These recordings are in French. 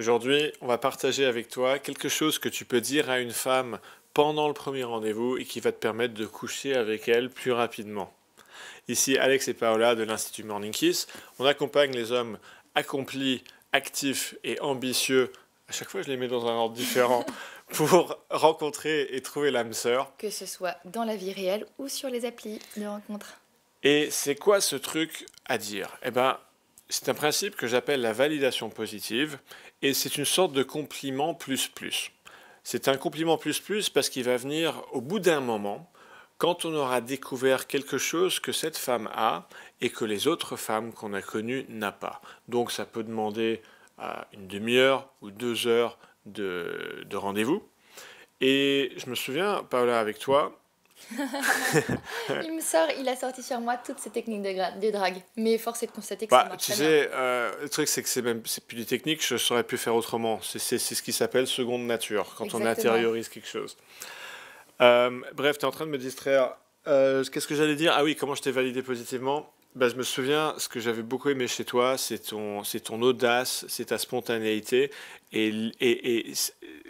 Aujourd'hui, on va partager avec toi quelque chose que tu peux dire à une femme pendant le premier rendez-vous et qui va te permettre de coucher avec elle plus rapidement. Ici, Alex et Paola de l'Institut Morning Kiss. On accompagne les hommes accomplis, actifs et ambitieux. À chaque fois, je les mets dans un ordre différent pour rencontrer et trouver l'âme sœur. Que ce soit dans la vie réelle ou sur les applis de rencontre. Et c'est quoi ce truc à dire? Eh ben, c'est un principe que j'appelle la validation positive et c'est une sorte de compliment plus plus. C'est un compliment plus plus parce qu'il va venir au bout d'un moment quand on aura découvert quelque chose que cette femme a et que les autres femmes qu'on a connues n'ont pas. Donc ça peut demander une demi-heure ou 2 heures de rendez-vous. Et je me souviens, Paola, avec toi, Il a sorti sur moi toutes ces techniques de drague. Mais force est de constater que ça marche tu très bien. sais, le truc c'est que c'est plus des techniques, je saurais plus faire autrement. C'est ce qui s'appelle seconde nature, quand on Exactement. intériorise quelque chose. Bref, tu es en train de me distraire. Qu'est-ce que j'allais dire? Ah oui, comment je t'ai validé positivement? Bah, je me souviens, ce que j'avais beaucoup aimé chez toi, c'est ton audace, c'est ta spontanéité. Et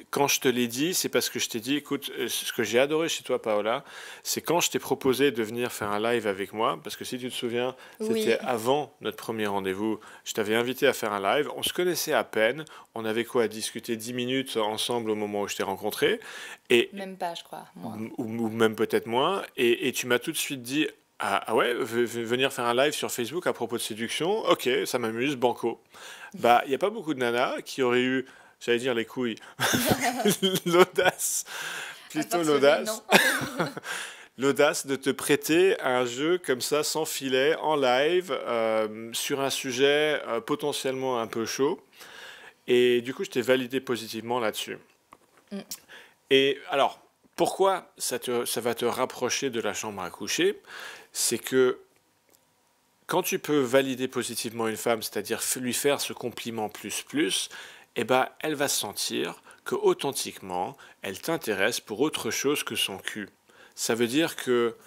quand je te l'ai dit, c'est parce que je t'ai dit, écoute, ce que j'ai adoré chez toi, Paola, c'est quand je t'ai proposé de venir faire un live avec moi, parce que si tu te souviens, Oui, c'était avant notre premier rendez-vous, je t'avais invité à faire un live, on se connaissait à peine, on avait quoi à discuter 10 minutes ensemble au moment où je t'ai rencontré, et même pas, je crois, moi. ou même peut-être moins, et tu m'as tout de suite dit, ah ouais, venir faire un live sur Facebook à propos de séduction, ok, ça m'amuse, banco. Bah, il n'y a pas beaucoup de nanas qui auraient eu, j'allais dire les couilles, l'audace, A plutôt fortiori, non. l'audace, l'audace de te prêter à un jeu comme ça, sans filet, en live, sur un sujet potentiellement un peu chaud. Et du coup, je t'ai validé positivement là-dessus. Mm. Et alors, pourquoi ça va te rapprocher de la chambre à coucher? C'est que quand tu peux valider positivement une femme, c'est-à-dire lui faire ce compliment plus plus, eh ben, elle va sentir que authentiquement, elle t'intéresse pour autre chose que son cul. Ça veut dire que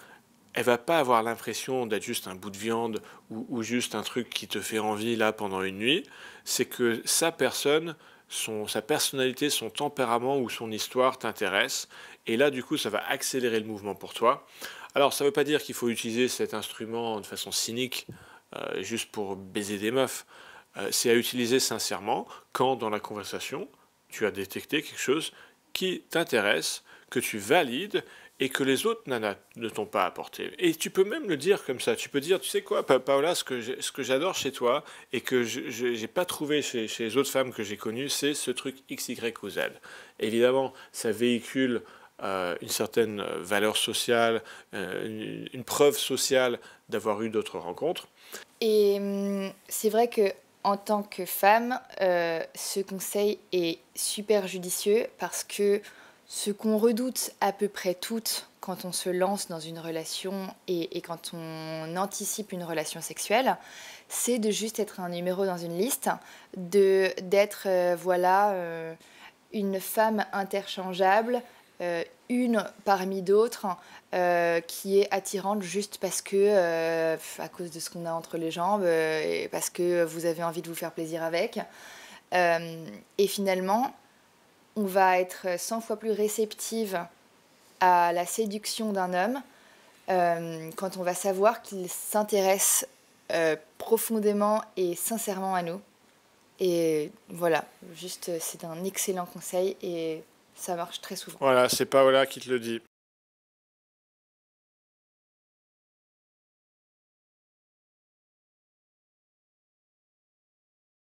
elle va pas avoir l'impression d'être juste un bout de viande ou juste un truc qui te fait envie là pendant une nuit. C'est que sa personne, sa personnalité, son tempérament ou son histoire t'intéresse. Et là, du coup, ça va accélérer le mouvement pour toi. Alors, ça ne veut pas dire qu'il faut utiliser cet instrument de façon cynique, juste pour baiser des meufs. C'est à utiliser sincèrement quand, dans la conversation, tu as détecté quelque chose qui t'intéresse, que tu valides et que les autres nanas ne t'ont pas apporté. Et tu peux même le dire comme ça. Tu peux dire, tu sais quoi, Paola, ce que j'adore chez toi et que je n'ai pas trouvé chez les autres femmes que j'ai connues, c'est ce truc X, Y ou Z. Évidemment, ça véhicule une certaine valeur sociale, une preuve sociale d'avoir eu d'autres rencontres. Et c'est vrai que en tant que femme, ce conseil est super judicieux parce que ce qu'on redoute à peu près toutes quand on se lance dans une relation et quand on anticipe une relation sexuelle, c'est de juste être un numéro dans une liste, d'être voilà une femme interchangeable, une parmi d'autres, qui est attirante juste parce que, à cause de ce qu'on a entre les jambes, et parce que vous avez envie de vous faire plaisir avec. Et finalement, on va être 100 fois plus réceptive à la séduction d'un homme quand on va savoir qu'il s'intéresse profondément et sincèrement à nous. Et voilà, juste c'est un excellent conseil et ça marche très souvent. Voilà, c'est Paola qui te le dit.